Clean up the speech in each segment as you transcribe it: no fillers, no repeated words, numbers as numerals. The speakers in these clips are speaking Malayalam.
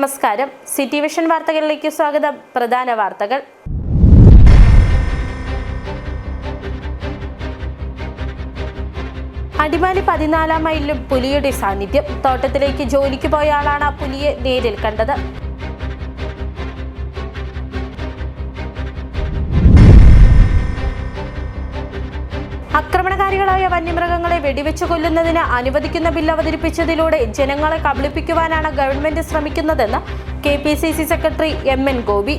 നമസ്കാരം. സിറ്റി വിഷൻ വാർത്തകളിലേക്ക് സ്വാഗതം. പ്രധാന വാർത്തകൾ. അടിമാലി 14-ാം മൈലിലും പുലിയുടെ സാന്നിധ്യം. തോട്ടത്തിലേക്ക് ജോലിക്ക് പോയ ആളാണ് പുലിയെ നേരിൽ കണ്ടത്. ആക്രമണകാരികളായ വന്യമൃഗങ്ങളെ വെടിവെച്ചു കൊല്ലുന്നതിന് അനുവദിക്കുന്ന ബിൽ അവതരിപ്പിച്ചതിലൂടെ ജനങ്ങളെ കബളിപ്പിക്കുവാനാണ് ഗവൺമെന്റ് ശ്രമിക്കുന്നതെന്ന് KPCC secretary MN Gopi.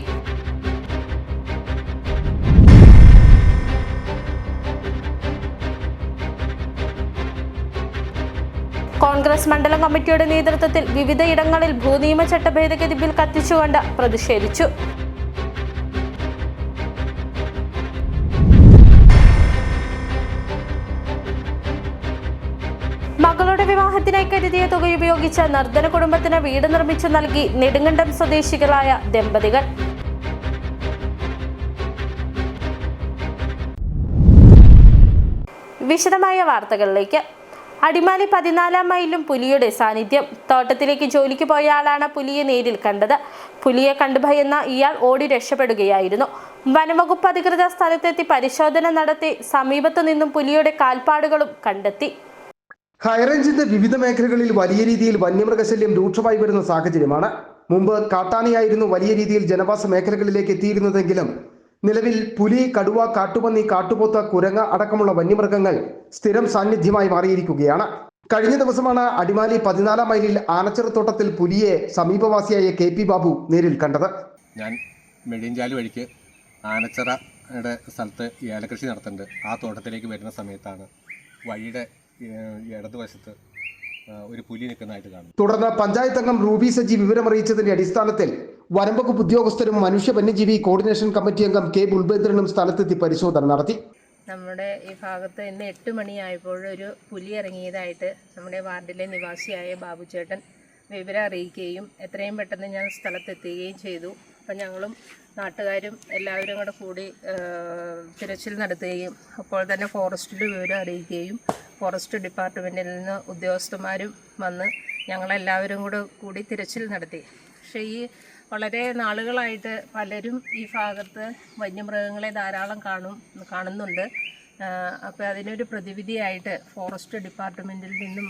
Congress മണ്ഡലം കമ്മിറ്റിയുടെ നേതൃത്വത്തിൽ വിവിധയിടങ്ങളിൽ ഭൂനിയമ ചട്ട ഭേദഗതി ബിൽ കത്തിച്ചുകൊണ്ട് പ്രതിഷേധിച്ചു. മകളുടെ വിവാഹത്തിനായി കരുതിയ തുക ഉപയോഗിച്ച് നിർധന കുടുംബത്തിന് വീട് നിർമ്മിച്ചു നൽകി നെടുങ്കണ്ടം സ്വദേശികളായ ദമ്പതികൾ. വിശദമായ വാർത്തകളിലേക്ക്. അടിമാലി 14-ാം മൈലിലും പുലിയുടെ സാന്നിധ്യം. തോട്ടത്തിലേക്ക് ജോലിക്ക് പോയ ആളാണ് പുലിയെ നേരിൽ കണ്ടത്. പുലിയെ കണ്ടു ഭയന്ന ഇയാൾ ഓടി രക്ഷപ്പെടുകയായിരുന്നു. വനംവകുപ്പ് അധികൃതർ സ്ഥലത്തെത്തി പരിശോധന നടത്തി സമീപത്തു നിന്നും പുലിയുടെ കാൽപ്പാടുകളും കണ്ടെത്തി. ഹൈറേഞ്ചിന്റെ വിവിധ മേഖലകളിൽ വലിയ രീതിയിൽ വന്യമൃഗശല്യം രൂക്ഷമായി വരുന്ന സാഹചര്യമാണ്. മുമ്പ് കാട്ടാനയായിരുന്നു വലിയ രീതിയിൽ ജനവാസ മേഖലകളിലേക്ക് എത്തിയിരുന്നതെങ്കിലും നിലവിൽ പുലി, കടുവ, കാട്ടുപന്നി, കാട്ടുപോത്ത്, കുരങ്ങ അടക്കമുള്ള വന്യമൃഗങ്ങൾ സ്ഥിരം സാന്നിധ്യമായി മാറിയിരിക്കുകയാണ്. കഴിഞ്ഞ ദിവസമാണ് അടിമാലി 14-ാം മൈലിൽ ആനച്ചിറത്തോട്ടത്തിൽ പുലിയെ സമീപവാസിയായ KP ബാബു നേരിൽ കണ്ടത്. ഞാൻ മെഴിഞ്ചാല് വഴിക്ക് ആനച്ചിറയുടെ സ്ഥലത്ത് ഏലകൃഷി നടത്തുന്നുണ്ട്. ആ തോട്ടത്തിലേക്ക് വരുന്ന സമയത്താണ് വഴിയുടെ ഇടതുവശത്ത് ഒരു പുലി നിൽക്കുന്നതായിട്ട് കാണുന്നു. തുടർന്ന് പഞ്ചായത്ത് അംഗം റൂബി സജി വിവരമറിയിച്ചതിന്റെ അടിസ്ഥാനത്തിൽ വനംവകുപ്പ് ഉദ്യോഗസ്ഥരും മനുഷ്യ വന്യജീവി കോർഡിനേഷൻ കമ്മിറ്റി അംഗം K ബുൾബേന്ദ്രനും സ്ഥലത്തെത്തി പരിശോധന നടത്തി. നമ്മുടെ ഈ ഭാഗത്ത് ഇന്ന് 8 മണിയായപ്പോൾ ഒരു പുലി ഇറങ്ങിയതായിട്ട് നമ്മുടെ വാർഡിലെ നിവാസിയായ ബാബുചേട്ടൻ വിവരം അറിയിക്കുകയും എത്രയും പെട്ടെന്ന് ഞാൻ സ്ഥലത്തെത്തുകയും ചെയ്തു. അപ്പം ഞങ്ങളും നാട്ടുകാരും എല്ലാവരും കൂടെ കൂടി തിരച്ചിൽ നടത്തുകയും അപ്പോൾ തന്നെ ഫോറസ്റ്റിൽ വിവരം അറിയിക്കുകയും ഫോറസ്റ്റ് ഡിപ്പാർട്ട്മെൻറ്റിൽ നിന്ന് ഉദ്യോഗസ്ഥന്മാരും വന്ന് ഞങ്ങളെല്ലാവരും കൂടി തിരച്ചിൽ നടത്തി. പക്ഷേ ഈ വളരെ നാളുകളായിട്ട് പലരും ഈ ഭാഗത്ത് വന്യമൃഗങ്ങളെ ധാരാളം കാണുന്നുണ്ട്. അപ്പോൾ അതിനൊരു പ്രതിവിധിയായിട്ട് ഫോറസ്റ്റ് ഡിപ്പാർട്ട്മെൻറ്റിൽ നിന്നും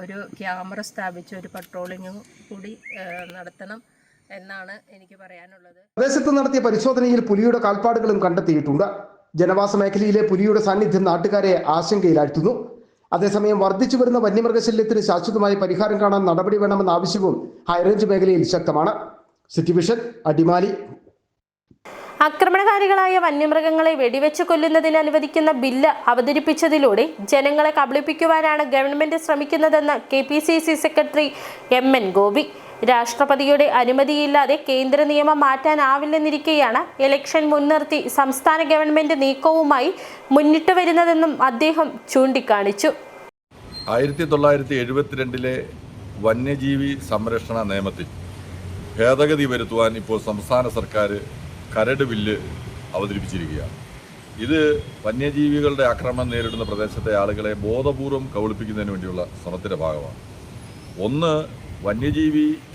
ഒരു ക്യാമറ സ്ഥാപിച്ച് ഒരു പട്രോളിങ്ങും കൂടി നടത്തണം എന്നാണ് എനിക്ക് പറയാനുള്ളത്. പ്രദേശത്ത് നടത്തിയ പരിശോധനയിൽ പുലിയുടെ കാൽപ്പാടുകളും കണ്ടെത്തിയിട്ടുണ്ട്. ജനവാസ മേഖലയിലെ പുലിയുടെ സാന്നിധ്യം നാട്ടുകാരെ ആശങ്കയിലാഴ്ത്തുന്നു. അതേസമയം വർദ്ധിച്ചു വരുന്ന വന്യമൃഗശല്യത്തിന് ശാശ്വതമായ പരിഹാരം കാണാൻ നടപടി വേണമെന്ന ആവശ്യവും ഹൈറേഞ്ച് മേഖലയിൽ ശക്തമാണ്. City vision, Adimali. ആക്രമണകാരികളായ വന്യമൃഗങ്ങളെ വെടിവെച്ചു കൊല്ലുന്നതിന് അനുവദിക്കുന്ന ബില്ല് അവതരിപ്പിച്ചതിലൂടെ ജനങ്ങളെ കബളിപ്പിക്കുവാനാണ് ഗവൺമെന്റ് ശ്രമിക്കുന്നതെന്ന് KPCC സെക്രട്ടറി MN ഗോപി. രാഷ്ട്രപതിയുടെ അനുമതിയില്ലാതെ കേന്ദ്ര നിയമം മാറ്റാനാവില്ലെന്നിരിക്കെയാണ് ഇലക്ഷൻ മുൻനിർത്തി സംസ്ഥാന ഗവൺമെന്റ് നീക്കവുമായി മുന്നിട്ട് വരുന്നതെന്നും അദ്ദേഹം ചൂണ്ടിക്കാണിച്ചു. 1972 വന്യജീവി സംരക്ഷണ നിയമത്തിൽ ഭേദഗതി വരുത്തുവാൻ ഇപ്പോൾ സംസ്ഥാന സർക്കാർ കരട് ബില്ല് അവതരിപ്പിച്ചിരിക്കുകയാണ്. ഇത് വന്യജീവികളുടെ ആക്രമണം നേരിടുന്ന പ്രദേശത്തെ ആളുകളെ ബോധപൂർവം കബളിപ്പിക്കുന്നതിന് വേണ്ടിയുള്ള ശ്രമത്തിൻ്റെ ഭാഗമാണ്. ഒന്ന്,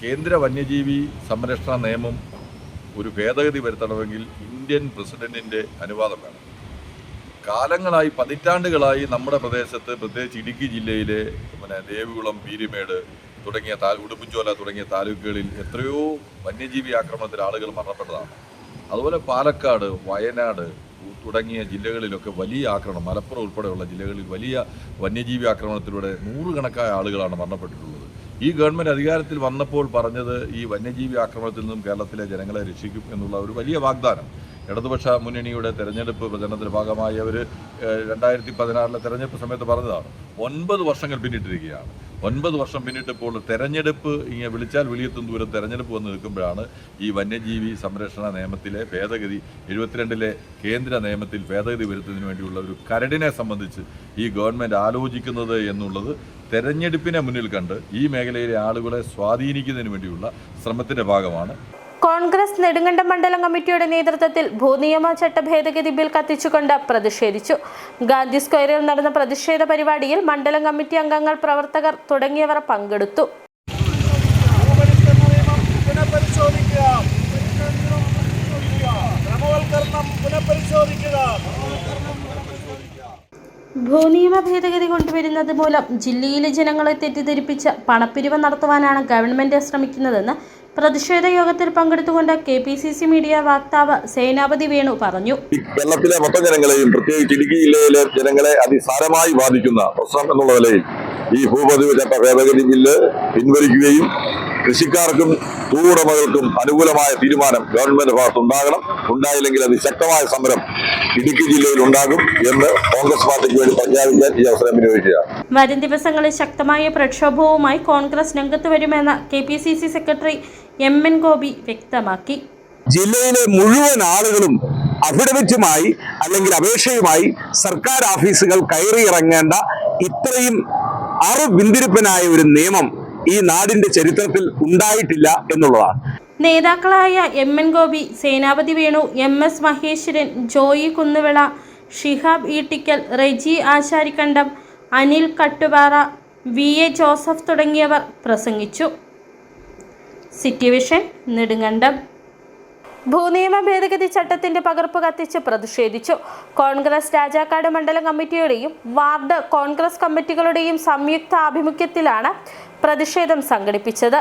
കേന്ദ്ര വന്യജീവി സംരക്ഷണ നിയമം ഒരു ഭേദഗതി വരുത്തണമെങ്കിൽ ഇന്ത്യൻ പ്രസിഡന്റിൻ്റെ അനുവാദം വേണം. കാലങ്ങളായി, പതിറ്റാണ്ടുകളായി നമ്മുടെ പ്രദേശത്ത്, പ്രത്യേകിച്ച് ഇടുക്കി ജില്ലയിലെ ദേവികുളം, പീരുമേട് തുടങ്ങിയ ഉടുമ്പൻചോല തുടങ്ങിയ താലൂക്കുകളിൽ എത്രയോ വന്യജീവി ആക്രമണത്തിൽ ആളുകൾ മരണപ്പെട്ടതാണ്. അതുപോലെ പാലക്കാട്, വയനാട് തുടങ്ങിയ ജില്ലകളിലൊക്കെ വലിയ ആക്രമണം, മലപ്പുറം ഉൾപ്പെടെയുള്ള ജില്ലകളിൽ വലിയ വന്യജീവി ആക്രമണത്തിലൂടെ നൂറുകണക്കായ ആളുകളാണ് മരണപ്പെട്ടിട്ടുള്ളത്. ഈ ഗവൺമെൻറ് അധികാരത്തിൽ വന്നപ്പോൾ പറഞ്ഞത് ഈ വന്യജീവി ആക്രമണത്തിൽ നിന്നും കേരളത്തിലെ ജനങ്ങളെ രക്ഷിക്കും എന്നുള്ള ഒരു വലിയ വാഗ്ദാനം. ഇടതുപക്ഷ മുന്നണിയുടെ തെരഞ്ഞെടുപ്പ് പ്രചരണത്തിൻ്റെ ഭാഗമായി അവർ 2016 തെരഞ്ഞെടുപ്പ് സമയത്ത് പറഞ്ഞതാണ്. 9 വർഷങ്ങൾ പിന്നിട്ടിരിക്കുകയാണ്. 9 വർഷം പിന്നിട്ടപ്പോൾ തെരഞ്ഞെടുപ്പ് ഇങ്ങനെ വിളിച്ചാൽ വിളിയെത്തും ദൂരം തെരഞ്ഞെടുപ്പ് വന്ന് നിൽക്കുമ്പോഴാണ് ഈ വന്യജീവി സംരക്ഷണ നിയമത്തിലെ ഭേദഗതി, 72 കേന്ദ്ര നിയമത്തിൽ ഭേദഗതി വരുത്തുന്നതിന് വേണ്ടിയുള്ള ഒരു കരടിനെ സംബന്ധിച്ച് ഈ ഗവൺമെൻറ് ആലോചിക്കുന്നത് എന്നുള്ളത് തെരഞ്ഞെടുപ്പിനെ മുന്നിൽ കണ്ട് ഈ മേഖലയിലെ ആളുകളെ സ്വാധീനിക്കുന്നതിന് വേണ്ടിയുള്ള ശ്രമത്തിൻ്റെ ഭാഗമാണ്. കോൺഗ്രസ് നെടുങ്കണ്ടം മണ്ഡലം കമ്മിറ്റിയുടെ നേതൃത്വത്തിൽ ഭൂനിയമ ചട്ട ഭേദഗതി ബിൽ കത്തിച്ചുകൊണ്ട് പ്രതിഷേധിച്ചു. ഗാന്ധി സ്ക്വയറിൽ നടന്ന പ്രതിഷേധ പരിപാടിയിൽ മണ്ഡലം കമ്മിറ്റി അംഗങ്ങൾ, പ്രവർത്തകർ തുടങ്ങിയവർ പങ്കെടുത്തു. ഭൂനിയമ ഭേദഗതി കൊണ്ടുവരുന്നത് മൂലം ജില്ലയിലെ ജനങ്ങളെ തെറ്റിദ്ധരിപ്പിച്ച് പണപ്പിരിവ് നടത്തുവാനാണ് ഗവൺമെന്റ് ശ്രമിക്കുന്നതെന്ന് പ്രതിഷേധ യോഗത്തിൽ പങ്കെടുത്തുകൊണ്ട് KPCC മീഡിയ വക്താവ് സേനാപതി വേണു പറഞ്ഞു. കേരളത്തിലെ മൊത്തം ജനങ്ങളെയും പ്രത്യേകിച്ച് ഇടുക്കി ജില്ലയിലെ ജനങ്ങളെ അതിസാരമായി ബാധിക്കുന്ന പ്രശ്നം എന്നുള്ള നിലയിൽ ഈ ഭൂപതിവ് ചട്ട ഭേദഗതി ബില്ല് പിൻവലിക്കുകയും കൃഷിക്കാർക്കും ഭൂവുടമകൾക്കും അനുകൂലമായ തീരുമാനം ഗവൺമെന്റ് ഭാഗത്ത് ഉണ്ടാകണം. ഉണ്ടായില്ലെങ്കിൽ അതിശക്തമായ സമരം ഇടുക്കി ജില്ലയിൽ ഉണ്ടാകും എന്ന് കോൺഗ്രസ് പാർട്ടിക്ക് വേണ്ടി പ്രഖ്യാപിക്കാൻ ഈ അവസരം വിനിയോഗിക്കുകയാണ്. വരും ദിവസങ്ങളിൽ ശക്തമായ പ്രക്ഷോഭവുമായി കോൺഗ്രസ് രംഗത്ത് വരുമെന്ന് KPCC സെക്രട്ടറി MN ഗോപി വ്യക്തമാക്കി. ജില്ലയിലെ മുഴുവൻ ആളുകളും അഫിഡവിറ്റുമായി അല്ലെങ്കിൽ അപേക്ഷയുമായി സർക്കാർ ഓഫീസുകൾ കയറിയിറങ്ങേണ്ട ഇത്രയും അറുപിന്തിരിപ്പനായ ഒരു നിയമം ഈ നാടിന്റെ ചരിത്രത്തിൽ ഉണ്ടായിട്ടില്ല എന്നുള്ളതാണ്. നേതാക്കളായ MN Gopi, Senapathi Venu, MS Maheswaran, Joy Kunnuvila, Shihab Eettickal, Reji Asharikandam, Anil Kattupara, VA Joseph തുടങ്ങിയവർ പ്രസംഗിച്ചു. City vision, Nedumkandam. ഭൂനിയമ ഭേദഗതി ചട്ടത്തിന്റെ പകർപ്പ് കത്തിച്ച് പ്രതിഷേധിച്ചു. കോൺഗ്രസ് രാജാക്കാട് മണ്ഡലം കമ്മിറ്റിയുടെയും വാർഡ് കോൺഗ്രസ് കമ്മിറ്റികളുടെയും സംയുക്ത ആഭിമുഖ്യത്തിലാണ് പ്രതിഷേധം സംഘടിപ്പിച്ചത്.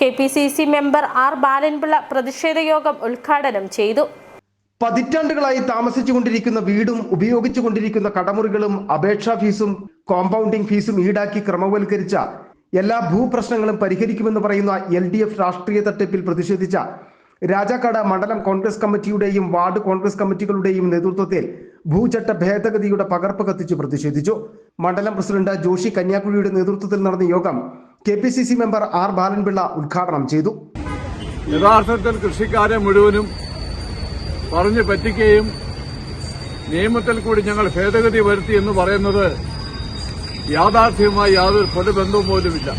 KPCC മെമ്പർ R ബാലൻപിള്ള പ്രതിഷേധ യോഗം ഉദ്ഘാടനം ചെയ്തു. പതിറ്റാണ്ടുകളായി താമസിച്ചുകൊണ്ടിരിക്കുന്ന വീടും ഉപയോഗിച്ചുകൊണ്ടിരിക്കുന്ന കടമുറികളും അപേക്ഷാ ഫീസും കോമ്പൗണ്ടിംഗ് ഫീസും ഈടാക്കി ക്രമവൽക്കരിച്ച എല്ലാ ഭൂപ്രശ്നങ്ങളും പരിഹരിക്കുമെന്ന് പറയുന്ന LDF രാഷ്ട്രീയ തട്ടിപ്പിൽ പ്രതിഷേധിച്ച രാജാക്കാട് മണ്ഡലം കോൺഗ്രസ് കമ്മിറ്റിയുടെയും വാർഡ് കോൺഗ്രസ് കമ്മിറ്റികളുടെയും നേതൃത്വത്തിൽ ഭൂചട്ട ഭേദഗതിയുടെ പകർപ്പ് കത്തിച്ച് പ്രതിഷേധിച്ചു. മണ്ഡലം പ്രസിഡന്റ് ജോഷി കന്യാകുഴിയുടെ നേതൃത്വത്തിൽ നടന്ന യോഗം KPCC മെമ്പർ R ബാലൻപിള്ള ഉദ്ഘാടനം ചെയ്തു. യഥാർത്ഥത്തിൽ കൃഷിക്കാരെ മുഴുവനും പറഞ്ഞു പറ്റിക്കുകയും നിയമത്തിൽ കൂടി ഞങ്ങൾ ഭേദഗതി വരുത്തി എന്ന് പറയുന്നത് യാഥാർത്ഥ്യവുമായി യാതൊരു പൊതുബന്ധവും പോലുമില്ല.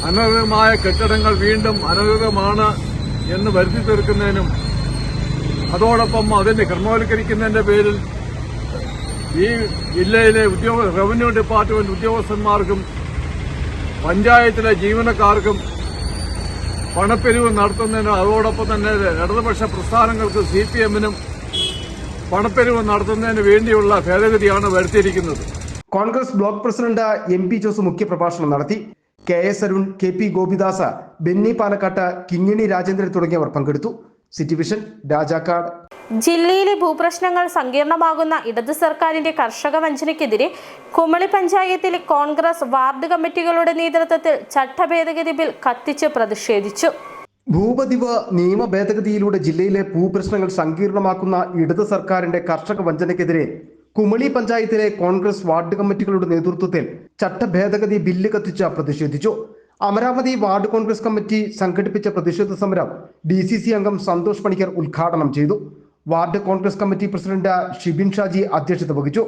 അനർഹമായ കെട്ടിടങ്ങൾ വീണ്ടും അനർഹമാണ് എന്ന് വരുത്തി തീർക്കുന്നതിനും അതോടൊപ്പം അതിനെ ക്രമവൽക്കരിക്കുന്നതിന്റെ പേരിൽ ഈ ജില്ലയിലെ റവന്യൂ ഡിപ്പാർട്ട്മെന്റ് ഉദ്യോഗസ്ഥന്മാർക്കും പഞ്ചായത്തിലെ ജീവനക്കാർക്കും പണപ്പിരിവ് നടത്തുന്നതിനും അതോടൊപ്പം തന്നെ ഇടതുപക്ഷ പ്രസ്ഥാനങ്ങൾക്ക് CPM-നും പണപ്പിരിവ് നടത്തുന്നതിന് വേണ്ടിയുള്ള ഭേദഗതിയാണ് വരുത്തിയിരിക്കുന്നത്. Congress block president MP Jose മുഖ്യപ്രഭാഷണം നടത്തി. KS അരുൺ, KP ഗോപിദാസ്, ബെന്നി പാലക്കാട്ട്, കിങ്ങിണി രാജേന്ദ്രൻ തുടങ്ങിയവർ പങ്കെടുത്തു. City vision, Rajakkad. ജില്ലയിലെ ഭൂപ്രശ്നങ്ങൾ സങ്കീർണമാകുന്ന ഇടത് സർക്കാരിന്റെ കർഷക വഞ്ചനയ്ക്കെതിരെ കുമളി പഞ്ചായത്തിലെ കോൺഗ്രസ് വാർഡ് കമ്മിറ്റികളുടെ നേതൃത്വത്തിൽ ചട്ടഭേദഗതി ബിൽ കത്തിച്ച് പ്രതിഷേധിച്ചു. ഭൂപതിവ് നിയമ ഭേദഗതിയിലൂടെ ജില്ലയിലെ ഭൂപ്രശ്നങ്ങൾ സങ്കീർണമാക്കുന്ന ഇടത് സർക്കാരിന്റെ കർഷക വഞ്ചനയ്ക്കെതിരെ കുമളി പഞ്ചായത്തിലെ കോൺഗ്രസ് വാർഡ് കമ്മിറ്റികളുടെ നേതൃത്വത്തിൽ ചട്ടഭേദഗതി ബില്ല് കത്തിച്ച് പ്രതിഷേധിച്ചു. അമരാവതി വാർഡ് കോൺഗ്രസ് കമ്മിറ്റി സംഘടിപ്പിച്ച പ്രതിഷേധ സമരം DCC അംഗം സന്തോഷ് പണിക്കർ ഉദ്ഘാടനം ചെയ്തു. Ward Congress committee president Shibin Shaji അധ്യക്ഷത വഹിച്ചു.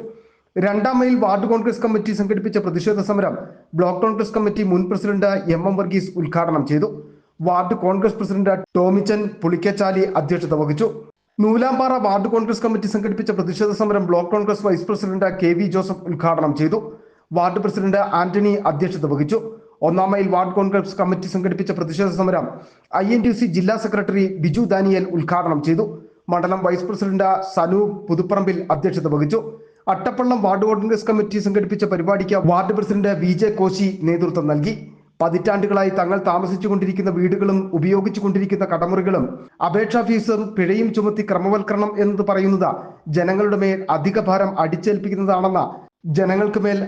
2-ാം മൈൽ വാർഡ് കോൺഗ്രസ് കമ്മിറ്റി സംഘടിപ്പിച്ച പ്രതിഷേധ സമരം ബ്ലോക്ക് കോൺഗ്രസ് കമ്മിറ്റി മുൻ പ്രസിഡന്റ് MM വർഗീസ് ഉദ്ഘാടനം ചെയ്തു. വാർഡ് കോൺഗ്രസ് പ്രസിഡന്റ് ടോമിച്ചൻ പുളിക്കച്ചാലി അധ്യക്ഷത വഹിച്ചു. നൂലാമ്പാറ വാർഡ് കോൺഗ്രസ് കമ്മിറ്റി സംഘടിപ്പിച്ച പ്രതിഷേധ സമരം block Congress vice president KV Joseph ഉദ്ഘാടനം ചെയ്തു. വാർഡ് പ്രസിഡന്റ് ആന്റണി അധ്യക്ഷത വഹിച്ചു. 1-ാം മൈൽ വാർഡ് കോൺഗ്രസ് കമ്മിറ്റി സംഘടിപ്പിച്ച പ്രതിഷേധ സമരം INTUC ജില്ലാ സെക്രട്ടറി ബിജു ദാനിയേൽ ഉദ്ഘാടനം ചെയ്തു. മണ്ഡലം വൈസ് പ്രസിഡന്റ് സനു പുതുപ്പറമ്പിൽ അധ്യക്ഷത വഹിച്ചു. അട്ടപ്പള്ളം വാർഡ് കോൺഗ്രസ് കമ്മിറ്റി സംഘടിപ്പിച്ച പരിപാടിക്ക് വാർഡ് പ്രസിഡന്റ് VJ കോശി നേതൃത്വം നൽകി. പതിറ്റാണ്ടുകളായി തങ്ങൾ താമസിച്ചുകൊണ്ടിരിക്കുന്ന വീടുകളും ഉപയോഗിച്ചുകൊണ്ടിരിക്കുന്ന കടമുറികളും അപേക്ഷാ ഫീസും പിഴയും ചുമത്തി ക്രമവൽക്കരണം എന്നത് പറയുന്നത് ജനങ്ങൾക്ക് മേൽ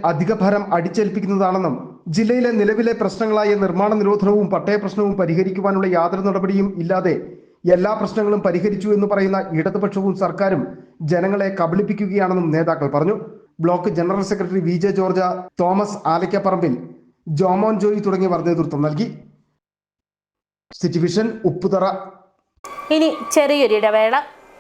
അധിക ഭാരം അടിച്ചേൽപ്പിക്കുന്നതാണെന്നും ജില്ലയിലെ നിലവിലെ പ്രശ്നങ്ങളായ നിർമ്മാണ നിരോധനവും പട്ടയ പ്രശ്നവും പരിഹരിക്കുവാനുള്ള യാതൊരു നടപടിയും ഇല്ലാതെ എല്ലാ പ്രശ്നങ്ങളും പരിഹരിച്ചു എന്ന് പറയുന്ന ഇടതുപക്ഷവും സർക്കാരും ജനങ്ങളെ കബളിപ്പിക്കുകയാണെന്നും നേതാക്കൾ പറഞ്ഞു. Block general secretary VJ George, Thomas Alakkaparambil, Jomon Joy തുടങ്ങിയവർ നേതൃത്വം നൽകി. City vision, Upputhara. ഇനി ചെറിയൊരു ഇടവേള.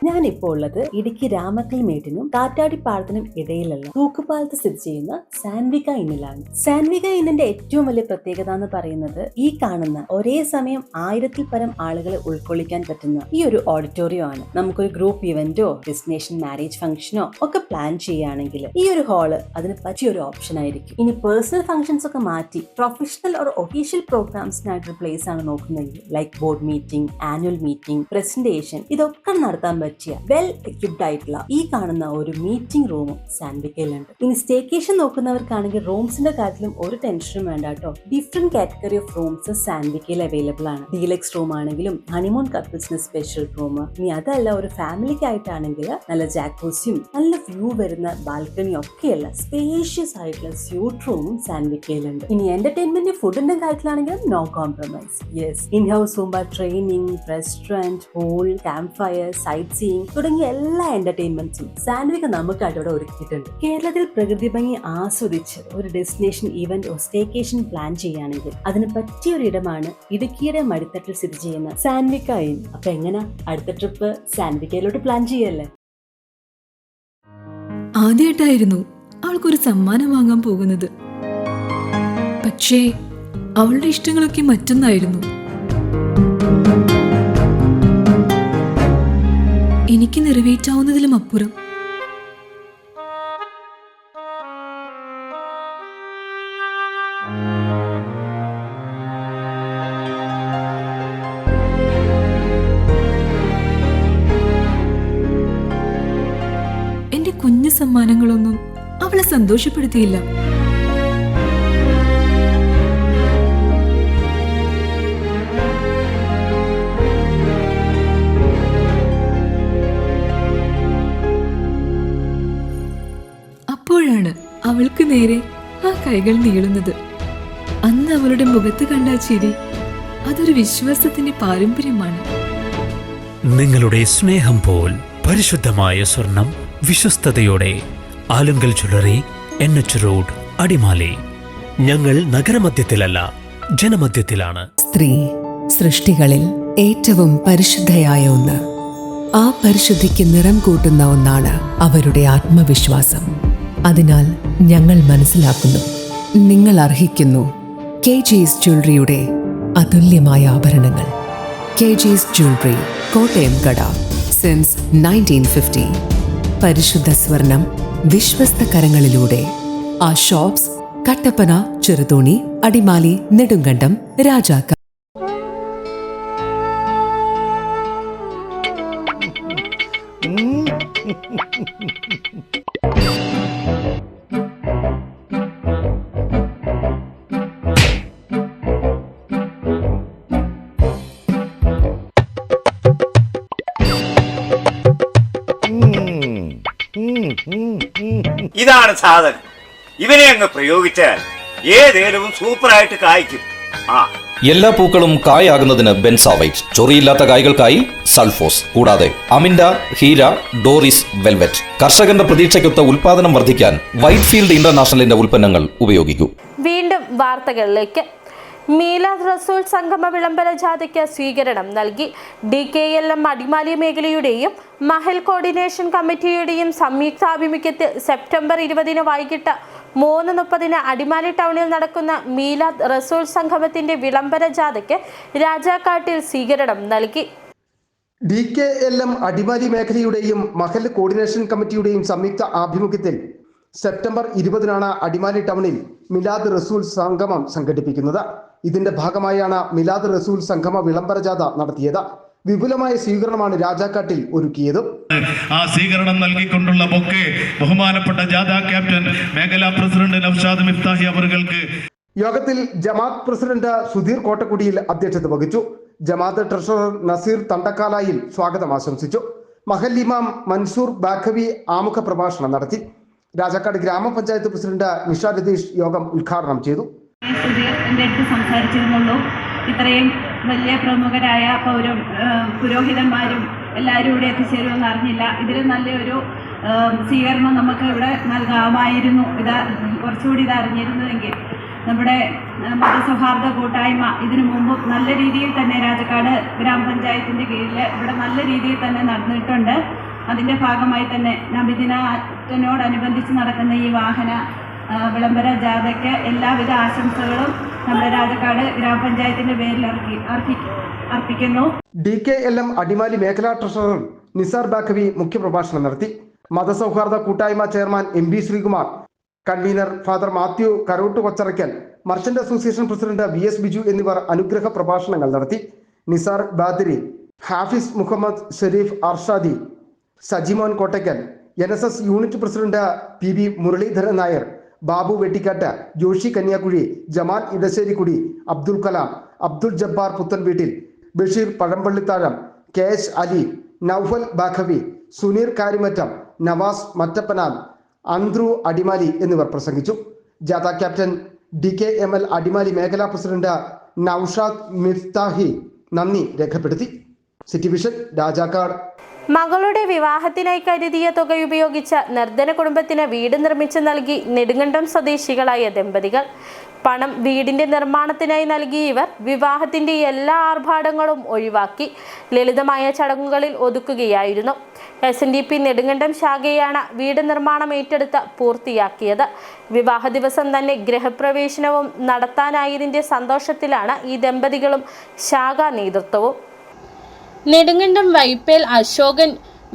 ഞാനിപ്പോൾ ഉള്ളത് ഇടുക്കി രാമക്കൽമേട്ടിനും കാറ്റാടിപ്പാടത്തിനും ഇടയിലുള്ള തൂക്കുപാലത്ത് സ്ഥിതി ചെയ്യുന്ന സാൻവിക ഇന്നിലാണ്. സാൻവിക ഇന്നിന്റെ ഏറ്റവും വലിയ പ്രത്യേകത എന്ന് പറയുന്നത് ഈ കാണുന്ന ഒരേ സമയം 1000-ൽ പരം ആളുകളെ ഉൾക്കൊള്ളിക്കാൻ പറ്റുന്ന ഈ ഒരു ഓഡിറ്റോറിയം ആണ്. നമുക്കൊരു ഗ്രൂപ്പ് ഇവന്റോ ഡെസ്റ്റിനേഷൻ മാരേജ് ഫംഗ്ഷനോ ഒക്കെ പ്ലാൻ ചെയ്യുകയാണെങ്കിൽ ഈ ഒരു ഹാള് അതിന് പറ്റിയ ഒരു ഓപ്ഷൻ ആയിരിക്കും. ഇനി പേഴ്സണൽ ഫംഗ്ഷൻസ് ഒക്കെ മാറ്റി പ്രൊഫഷണൽ ഓർ ഒഫീഷ്യൽ പ്രോഗ്രാംസിനായിട്ടൊരു പ്ലേസ് ആണ് നോക്കുന്നതെങ്കിൽ like board meeting, annual meeting, presentation ഇതൊക്കെ നടത്താൻ പറ്റിയ പറ്റിയ വെൽ എക്വിപ്ഡ് ആയിട്ടുള്ള ഈ കാണുന്ന ഒരു മീറ്റിംഗ് റൂമും സാൻവിക്കയിലുണ്ട്. ഇനി സ്റ്റേക്കേഷൻ നോക്കുന്നവർക്കാണെങ്കിൽ റൂംസിന്റെ കാര്യത്തിലും ഒരു ടെൻഷനും വേണ്ട കേട്ടോ. ഡിഫറെന്റ് കാറ്റഗറി ഓഫ് റൂംസ് സാൻവിക്കയിൽ അവൈലബിൾ ആണ്. ഡീലക്സ് റൂം ആണെങ്കിലും ഹണിമൂൺ കപ്പിൾസിന് സ്പെഷ്യൽ റൂം, ഇനി അതല്ല ഒരു ഫാമിലിക്ക് ആയിട്ടാണെങ്കിൽ നല്ല ജാക്കൂസിയും നല്ല വ്യൂ വരുന്ന ബാൽക്കണിയും ഒക്കെയുള്ള സ്പേഷ്യസ് ആയിട്ടുള്ള സ്യൂട്ട് റൂമും സാൻവിക്കയിലുണ്ട്. ഇനി എന്റർടൈൻമെന്റ് ഫുഡിന്റെ കാര്യത്തിലാണെങ്കിലും no compromise. Yes, in house Zumba training, restaurant, pool, campfire, sightseeing തുടങ്ങിയ എല്ലാ എന്റർടൈൻമെന്റ്സും സാൻവിക നമുക്കായിട്ട് ഇവിടെ ഒരുക്കിയിട്ടുണ്ട്. കേരളത്തിൽ പ്രകൃതി ഭംഗി ആസ്വദിച്ച് ഒരു ഡെസ്റ്റിനേഷൻ ഇവന്റ് സ്റ്റേക്കേഷൻ പ്ലാൻ ചെയ്യുകയാണെങ്കിൽ അതിന് പറ്റിയ ഒരു ഇടമാണ് ഇടുക്കിയുടെ മടിത്തട്ടിൽ സ്ഥിതി ചെയ്യുന്ന സാൻവിക ഇൻ. അപ്പൊ എങ്ങനെ അടുത്ത ട്രിപ്പ് സാൻവിക്കയിലോട്ട് പ്ലാൻ ചെയ്യല്ലേ? ആദ്യമായിട്ടായിരുന്നു അവൾക്കൊരു സമ്മാനം വാങ്ങാൻ പോകുന്നത്. പക്ഷേ അവളുടെ ഇഷ്ടങ്ങളൊക്കെ മറ്റൊന്നായിരുന്നു. എനിക്ക് നിറവേറ്റാവുന്നതിലും അപ്പുറം. എന്റെ കുഞ്ഞു സമ്മാനങ്ങളൊന്നും അവളെ സന്തോഷപ്പെടുത്തിയില്ല. അപ്പോഴാണ് അവൾക്ക് നേരെ ആ കൈകൾ നീളുന്നത്. അന്ന് അവളുടെ മുഖത്ത് കണ്ട ചിരി അതൊരു വിശ്വാസത്തിന്റെ പാരമ്പര്യമാണ്. നിങ്ങളുടെ സ്നേഹം പോൽ പരിശുദ്ധമായ സ്വർണം വിശ്വസ്തയോടെ Alunkal jewellery, NH road, Adimali. ഞങ്ങൾ നഗരമധ്യത്തിലല്ല, ജനമധ്യത്തിലാണ്. സ്ത്രീ സൃഷ്ടികളിൽ ഏറ്റവും പരിശുദ്ധയായ ഒന്ന്. ആ പരിശുദ്ധിക്ക് നിറം കൂട്ടുന്ന ഒന്നാണ് അവരുടെ ആത്മവിശ്വാസം. അതിനാൽ ഞങ്ങൾ മനസ്സിലാക്കുന്നു, നിങ്ങൾ അർഹിക്കുന്നു KG's ജ്വല്ലറിയുടെ അതുല്യമായ ആഭരണങ്ങൾ. KG's ജ്വല്ലറി, കോട്ടയം കട, സിൻസ് 1950. പരിശുദ്ധ സ്വർണം വിശ്വസ്ത കരങ്ങളിലൂടെ. ആ ഷോപ്സ് കട്ടപ്പന, ചെറുതോണി, അടിമാലി, നെടുങ്കണ്ടം, രാജാക്ക. ഇതാണ് സാധനം. ഇവനെ അങ്ങ് പ്രയോഗിച്ചാൽ ഏതേലവും സൂപ്പറായിട്ട് കായ്ക്കും. എല്ലാ പൂക്കളും കായാകുന്നതിന് ബെൻസാവൈറ്റ്, ചൊറിയില്ലാത്ത കായ്കൾക്കായി സൾഫോസ്, കൂടാതെ അമിൻഡ, ഹീര, ഡോറിസ്, വെൽവെറ്റ്. കർഷകന്റെ പ്രതീക്ഷയ്ക്കൊത്ത ഉൽപാദനം വർദ്ധിക്കാൻ വൈറ്റ്ഫീൽഡ് ഇന്റർനാഷണലിന്റെ ഉൽപ്പന്നങ്ങൾ ഉപയോഗിക്കൂ. വീണ്ടും വാർത്തകളിലേക്ക്. മീലാദ് റസൂൽ സംഗമ വിളംബര ജാഥയ്ക്ക് സ്വീകരണം നൽകി. DKLM അടിമാലി മേഖലയുടെയും മഹൽ കോർഡിനേഷൻ കമ്മിറ്റിയുടെയും സംയുക്താഭിമുഖ്യത്തിൽ സെപ്റ്റംബർ 20 വൈകിട്ട് 3:30 അടിമാലി ടൗണിൽ നടക്കുന്ന മീലാദ് റസൂൽ സംഗമത്തിന്റെ വിളംബര ജാഥയ്ക്ക് രാജാക്കാട്ടിൽ സ്വീകരണം നൽകി. DKLM അടിമാലി മേഖലയുടെയും മഹൽ കോർഡിനേഷൻ കമ്മിറ്റിയുടെയും സംയുക്ത ആഭിമുഖ്യത്തിൽ സെപ്റ്റംബർ 20 അടിമാലി ടൗണിൽ മിലാദ് റസൂൽ സംഗമം സംഘടിപ്പിക്കുന്നത്. ഇതിന്റെ ഭാഗമായാണ് മിലാദ് റസൂൽ സംഗമ വിളംബര ജാഥ നടത്തിയത്. വിപുലമായ സ്വീകരണമാണ് രാജാക്കാട്ടിൽ ഒരുക്കിയത്. ആ സ്വീകരണം നൽകിക്കൊണ്ടുള്ള ബൊക്കെ ബഹുമാനപ്പെട്ട ജാഥ ക്യാപ്റ്റൻ മേഖലാ പ്രസിഡന്റ് നൗഷാദ് മിഫ്താഹി അവർക്ക്. യോഗത്തിൽ ജമാഅത്ത് പ്രസിഡന്റ് സുധീർ കോട്ടക്കുടിയിൽ അധ്യക്ഷത വഹിച്ചു. ജമാഅത്ത് ട്രഷറർ നസീർ തണ്ടക്കാലായിൽ സ്വാഗതം ആശംസിച്ചു. മഹൽ ഇമാം മൻസൂർ ബാഖവി ആമുഖ പ്രഭാഷണം നടത്തി. രാജാക്കാട് ഗ്രാമപഞ്ചായത്ത് പ്രസിഡന്റ് നിഷ രതീഷ് യോഗം ഉദ്ഘാടനം ചെയ്തു. എൻ്റെ അടുത്ത് സംസാരിച്ചിരുന്നുള്ളൂ. ഇത്രയും വലിയ പ്രമുഖരായ പുരോഹിതന്മാരും എല്ലാവരും ഇവിടെ എത്തിച്ചേരുമെന്ന് അറിഞ്ഞില്ല. ഇതിൽ നല്ലൊരു സ്വീകരണം നമുക്ക് ഇവിടെ നൽകാമായിരുന്നു. കുറച്ചുകൂടി ഇത് അറിഞ്ഞിരുന്നുവെങ്കിൽ. നമ്മുടെ മതസൗഹാർദ്ദ കൂട്ടായ്മ ഇതിനു മുമ്പ് നല്ല രീതിയിൽ തന്നെ രാജാക്കാട് ഗ്രാമപഞ്ചായത്തിൻ്റെ കീഴിൽ ഇവിടെ നല്ല രീതിയിൽ തന്നെ നടന്നിട്ടുണ്ട്. അതിൻ്റെ ഭാഗമായി തന്നെ നബിദിനത്തോടനുബന്ധിച്ച് നടക്കുന്ന ഈ വാഹന വിളംബര ജാഥയ്ക്ക് എല്ലാവിധ ആശംസകളും നമ്മുടെ രാജാക്കാട് ഗ്രാമപഞ്ചായത്തിന്റെ പേരിൽ അർപ്പിക്കുന്നു. DKLM അടിമാലി മേഖലാ ട്രഷറർ നിസാർ ബാഖവി മുഖ്യപ്രഭാഷണം നടത്തി. മതസൗഹാർദ്ദ കൂട്ടായ്മ chairman MB Sreekumar, convener father Mathew Karott Kocharackal, merchant association president VS Biju എന്നിവർ അനുഗ്രഹ പ്രഭാഷണങ്ങൾ നടത്തി. Nisar Badiri, Hafiz Muhammad Sharif Arshadi, Sajimon Kottakkal, NSS unit president PB Muraleedharan Nair, Babu Vettikattu, Joshi Kanyakuzhi, Jamal Edasserikudi, Abdul Kalam, Abdul Jabbar Puthenveettil, Basheer Pazhampallithazham, KH Ali, Noufal Baqavi, Suneer Karimattam, Navas Mattappanal, Anthru Adimali എന്നിവർ പ്രസംഗിച്ചു. ജാഥ ക്യാപ്റ്റൻ DKML അടിമാലി മേഖലാ പ്രസിഡന്റ് നൌഷാദ് മിഫ്താഹി നന്ദി രേഖപ്പെടുത്തി. City vision, Rajakkad. മകളുടെ വിവാഹത്തിനായി കരുതിയ തുക ഉപയോഗിച്ച് നിർധന കുടുംബത്തിന് വീട് നിർമ്മിച്ചു നൽകി നെടുങ്കണ്ടം സ്വദേശികളായ ദമ്പതികൾ. പണം വീടിന്റെ നിർമ്മാണത്തിനായി നൽകിയ ഇവർ വിവാഹത്തിന്റെ എല്ലാ ആർഭാടങ്ങളും ഒഴിവാക്കി ലളിതമായ ചടങ്ങുകളിൽ ഒതുക്കുകയായിരുന്നു. SNDP നെടുങ്കണ്ടം ശാഖയാണ് വീട് നിർമ്മാണം ഏറ്റെടുത്ത് പൂർത്തിയാക്കിയത്. വിവാഹ ദിവസം തന്നെ ഗൃഹപ്രവേശനവും നടത്താനായതിന്റെ സന്തോഷത്തിലാണ് ഈ ദമ്പതികളും ശാഖാ നേതൃത്വവും. നെടുങ്കണ്ടം വൈപ്പേൽ അശോകൻ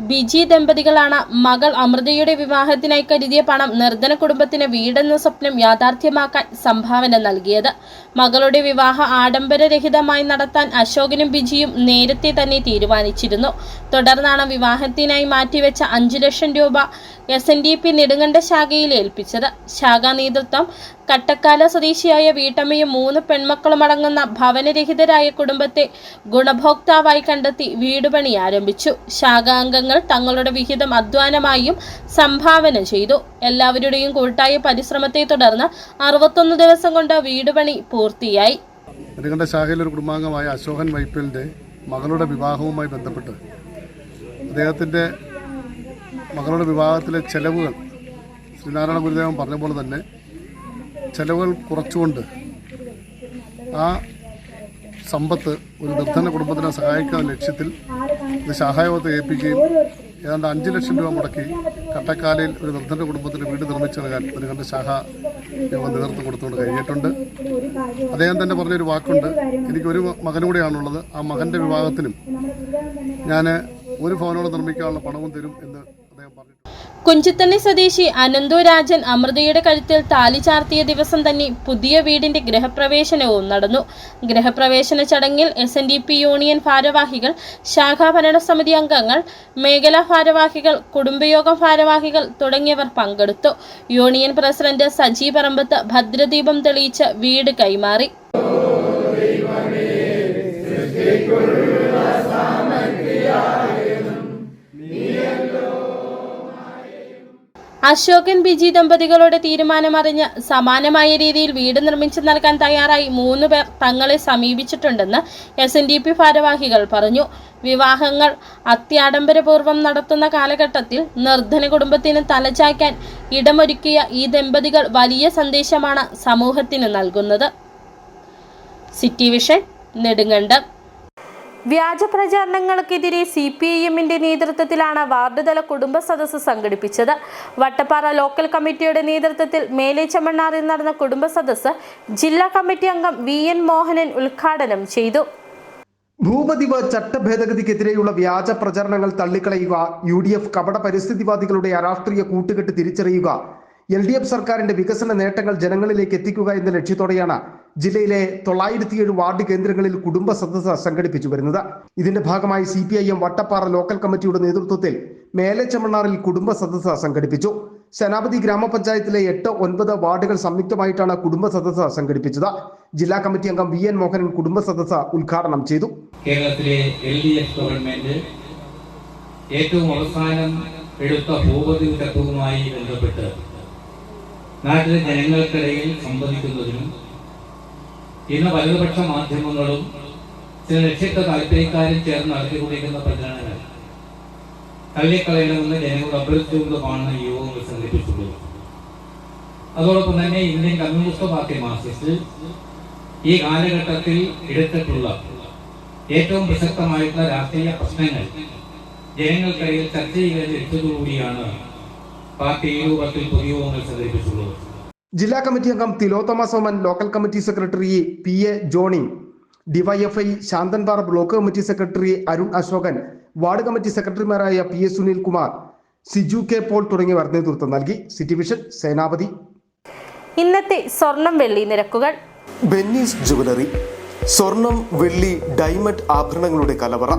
ബിജി ദമ്പതികളാണ് മകൾ അമൃതയുടെ വിവാഹത്തിനായി കരുതിയ പണം നിർധന കുടുംബത്തിന് വീടെന്ന സ്വപ്നം യാഥാർത്ഥ്യമാക്കാൻ സംഭാവന നൽകിയത്. മകളുടെ വിവാഹ ആഡംബരരഹിതമായി നടത്താൻ അശോകനും ബിജിയും നേരത്തെ തന്നെ തീരുമാനിച്ചിരുന്നു. തുടർന്നാണ് വിവാഹത്തിനായി മാറ്റിവെച്ച 5 ലക്ഷം രൂപ SNDP നെടുങ്കണ്ട ശാഖയിൽ ഏൽപ്പിച്ചത്. ശാഖാ നേതൃത്വം കട്ടക്കാല സ്വദേശിയായ വീട്ടമ്മയും 3 പെൺമക്കളും അടങ്ങുന്ന ഭവനരഹിതരായ കുടുംബത്തെ ഗുണഭോക്താവായി കണ്ടെത്തി വീടുപണി ആരംഭിച്ചു. ശാഖാ അംഗങ്ങൾ തങ്ങളുടെ വിഹിതം അധ്വാനമായും സംഭാവന ചെയ്തു. എല്ലാവരുടെയും കൂട്ടായ പരിശ്രമത്തെ തുടർന്ന് 61 ദിവസം കൊണ്ട് വീടുപണി പൂർത്തിയായി. നെടുങ്കണ്ട ശാഖയിലെ ഒരു കുടുംബാംഗമായ അശോകൻ വൈപ്പലിൻ്റെ മകളുടെ വിവാഹവുമായി ബന്ധപ്പെട്ട് അദ്ദേഹത്തിൻ്റെ മകളുടെ വിവാഹത്തിലെ ചെലവുകൾ ശ്രീനാരായണ ഗുരുദേവൻ പറഞ്ഞ പോലെ തന്നെ ചെലവുകൾ കുറച്ചുകൊണ്ട് ആ സമ്പത്ത് ഒരു നിർധന കുടുംബത്തിനെ സഹായിക്കുന്ന ലക്ഷ്യത്തിൽ ഇത് ശാഖായോഗത്തെ ഏൽപ്പിക്കുകയും ഏതാണ്ട് 5 ലക്ഷം രൂപ മുടക്കി കട്ടക്കാലയിൽ ഒരു നിർധന കുടുംബത്തിന് വീട് നിർമ്മിച്ചു നൽകാൻ നെടുങ്കണ്ട ശാഖാ യോഗം നേതൃത്വം കൊടുത്തുകൊണ്ട് കഴിഞ്ഞിട്ടുണ്ട്. അദ്ദേഹം തന്നെ പറഞ്ഞൊരു വാക്കുണ്ട്, എനിക്കൊരു മകനും കൂടെയാണുള്ളത്, ആ മകൻ്റെ വിവാഹത്തിനും ഞാൻ ഒരു ഭവനോട് നിർമ്മിക്കാനുള്ള പണവും തരും എന്ന് അദ്ദേഹം പറഞ്ഞു. കുഞ്ചിത്തണ്ണി സ്വദേശി അനന്തു രാജൻ അമൃതയുടെ കഴുത്തിൽ താലി ചാർത്തിയ ദിവസം തന്നെ പുതിയ വീടിന്റെ ഗൃഹപ്രവേശനവും നടന്നു. ഗൃഹപ്രവേശന ചടങ്ങിൽ SNDP യൂണിയൻ ഭാരവാഹികൾ, ശാഖാ ഭരണസമിതി അംഗങ്ങൾ, മേഖലാ ഭാരവാഹികൾ, കുടുംബയോഗം ഭാരവാഹികൾ തുടങ്ങിയവർ പങ്കെടുത്തു. യൂണിയൻ പ്രസിഡന്റ് സജി പറമ്പത്ത് ഭദ്രദീപം തെളിയിച്ച് വീട് കൈമാറി. അശോകൻ ബിജി ദമ്പതികളുടെ തീരുമാനമറിഞ്ഞ് സമാനമായ രീതിയിൽ വീട് നിർമ്മിച്ചു നൽകാൻ തയ്യാറായി 3 പേർ തങ്ങളെ സമീപിച്ചിട്ടുണ്ടെന്ന് SNDP ഭാരവാഹികൾ പറഞ്ഞു. വിവാഹങ്ങൾ അത്യാഡംബരപൂർവ്വം നടത്തുന്ന കാലഘട്ടത്തിൽ നിർധന കുടുംബത്തിന് തലചായ്ക്കാൻ ഇടമൊരുക്കിയ ഈ ദമ്പതികൾ വലിയ സന്ദേശമാണ് സമൂഹത്തിന് നൽകുന്നത്. City vision, Nedumkandam. വ്യാജ പ്രചാരണങ്ങൾക്കെതിരെ CPIMന്റെ നേതൃത്വത്തിലാണ് വാർഡുതല കുടുംബ സദസ്സ് സംഘടിപ്പിച്ചത്. വട്ടപ്പാറ ലോക്കൽ കമ്മിറ്റിയുടെ നേതൃത്വത്തിൽ മേലെ ചെമ്മണ്ണാറിൽ നടന്ന കുടുംബ സദസ്സ് ജില്ലാ കമ്മിറ്റി അംഗം VN മോഹനൻ ഉദ്ഘാടനം ചെയ്തു. ഭൂപതിവ് ചട്ടഭേദഗതിക്കെതിരെയുള്ള വ്യാജ പ്രചരണങ്ങൾ തള്ളിക്കളയുക, UDF കപട പരിസ്ഥിതിവാദികളുടെ അരാഷ്ട്രീയ കൂട്ടുകെട്ട് തിരിച്ചറിയുക, LDF സർക്കാരിന്റെ വികസന നേട്ടങ്ങൾ ജനങ്ങളിലേക്ക് എത്തിക്കുക എന്ന ലക്ഷ്യത്തോടെയാണ് ജില്ലയിലെ 907 വാർഡ് കേന്ദ്രങ്ങളിൽ കുടുംബ സദസ്സ് സംഘടിപ്പിച്ചു വരുന്നത്. ഇതിന്റെ ഭാഗമായി CPIM വട്ടപ്പാറ ലോക്കൽ കമ്മിറ്റിയുടെ നേതൃത്വത്തിൽ മേലെ ചെമ്മണ്ണാറിൽ കുടുംബ സദസ്സ് സംഘടിപ്പിച്ചു. സേനാപതി ഗ്രാമപഞ്ചായത്തിലെ 8, 9 വാർഡുകൾ സംയുക്തമായിട്ടാണ് കുടുംബ സദസ്സ് സംഘടിപ്പിച്ചത്. ജില്ലാ കമ്മിറ്റി അംഗം VN മോഹനൻ കുടുംബ സദസ്സ് ഉദ്ഘാടനം ചെയ്തു. കേരളത്തിലെ LDF ഗവൺമെന്റ് ഏറ്റവും അവസാനം എടുത്ത ഭൂപതിവ് തത്വവുമായി ബന്ധപ്പെട്ട് നാട്ടിലെ ജനങ്ങൾക്കിടയിൽ സംവദിക്കുന്നതിനും ഇന്ന് വലതുപക്ഷ മാധ്യമങ്ങളും ചില നിശ്ചിത താല്പര്യക്കാരും ചേർന്ന് നടത്തിക്കൊണ്ടിരിക്കുന്ന പ്രചരണങ്ങൾ തള്ളിക്കളയണമെന്ന് ജനങ്ങളുടെ അഭ്യർത്ഥിച്ചുകൊണ്ടുമാണ് ഈ യോഗങ്ങൾ സംഘടിപ്പിച്ചുള്ളത്. അതോടൊപ്പം തന്നെ ഇന്ത്യൻ കമ്മ്യൂണിസ്റ്റ് പാർട്ടി മാർക്സിസ്റ്റ് ഈ കാലഘട്ടത്തിൽ എടുത്തിട്ടുള്ള ഏറ്റവും പ്രസക്തമായിട്ടുള്ള രാഷ്ട്രീയ പ്രശ്നങ്ങൾ ജനങ്ങൾക്കിടയിൽ ചർച്ച ചെയ്യാൻ ലക്ഷ്യത്തോടുകൂടിയാണ് പാർട്ടി ഈ രൂപത്തിൽ പൊതുയോഗങ്ങൾ സംഘടിപ്പിച്ചുള്ളത്. ജില്ലാ കമ്മിറ്റി അംഗം Thilothama Soman, local committee secretary PA Johny, DYFI Santhanpara block committee secretary Arun Ashokan, ward committee സെക്രട്ടറിമാരായ PA സുനിൽ കുമാർ, സിജു K പോൾ തുടങ്ങിയവർ നേതൃത്വം നൽകി. City vision, Senapathi. ഇന്നത്തെ സ്വർണം വെള്ളി നിരക്കുകൾ. ബെന്നീസ് ജുവലറി, സ്വർണം, വെള്ളി, ഡയമണ്ട് ആഭരണങ്ങളുടെ കലവറ.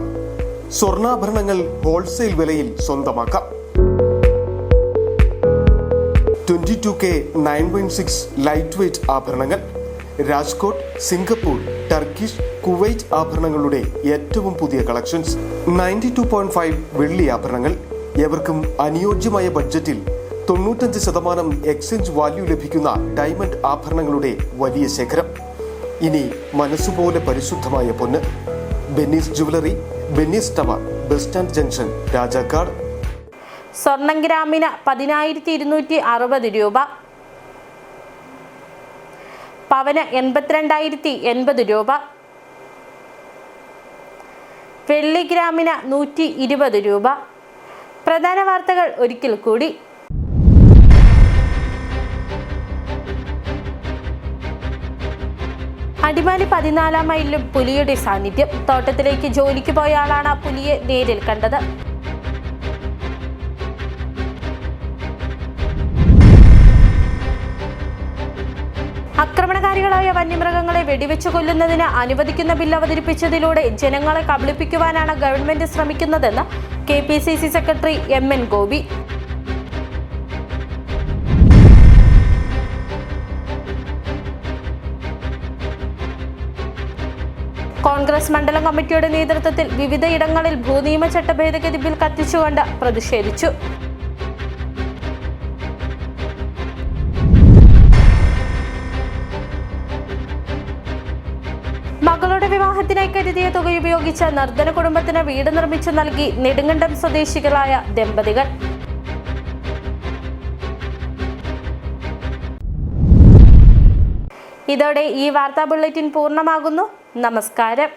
സ്വർണ്ണാഭരണങ്ങൾ ഹോൾസെയിൽ വിലയിൽ സ്വന്തമാക്കാം. 22K 916 ലൈറ്റ് വെയ്റ്റ് ആഭരണങ്ങൾ, രാജ്കോട്ട്, സിംഗപ്പൂർ, ടർക്കിഷ്, കുവൈറ്റ് ആഭരണങ്ങളുടെ ഏറ്റവും പുതിയ കളക്ഷൻസ്, 92.5 വെള്ളി ആഭരണങ്ങൾ, എവർക്കും അനുയോജ്യമായ ബഡ്ജറ്റിൽ 95% എക്സ്ചേഞ്ച് വാല്യൂ ലഭിക്കുന്ന ഡയമണ്ട് ആഭരണങ്ങളുടെ വലിയ ശേഖരം. ഇനി മനസ്സുപോലെ പരിശുദ്ധമായ പൊന്ന്. Benny's jewellery, Benny's tower, bus stand junction, Rajakkad. സ്വർണം ഗ്രാമിന് 10,260 രൂപ. പവന് 82,080 രൂപ. വെള്ളി ഗ്രാമിന് 120 രൂപ. പ്രധാന വാർത്തകൾ ഒരിക്കൽ കൂടി. അടിമാലി 14-ാം മൈലിലും പുലിയുടെ സാന്നിധ്യം. തോട്ടത്തിലേക്ക് ജോലിക്ക് പോയ ആളാണ് പുലിയെ നേരിൽ കണ്ടത്. ആക്രമണകാരികളായ വന്യമൃഗങ്ങളെ വെടിവെച്ചു കൊല്ലുന്നതിന് അനുവദിക്കുന്ന ബിൽ അവതരിപ്പിച്ചതിലൂടെ ജനങ്ങളെ കബളിപ്പിക്കുവാനാണ് ഗവൺമെന്റ് ശ്രമിക്കുന്നതെന്ന് KPCC secretary MN Gopi. Congress മണ്ഡലം കമ്മിറ്റിയുടെ നേതൃത്വത്തിൽ വിവിധയിടങ്ങളിൽ ഭൂനിയമ ചട്ട ഭേദഗതി ബിൽ കത്തിച്ചുകൊണ്ട് പ്രതിഷേധിച്ചു. മകളുടെ വിവാഹത്തിനായി കരുതിയ തുക ഉപയോഗിച്ച് നിർധന കുടുംബത്തിന് വീട് നിർമ്മിച്ചു നൽകി നെടുങ്കണ്ടം സ്വദേശികളായ ദമ്പതികൾ. ഇതോടെ ഈ വാർത്താ ബുള്ളറ്റിൻ പൂർണ്ണമാകുന്നു. നമസ്കാരം.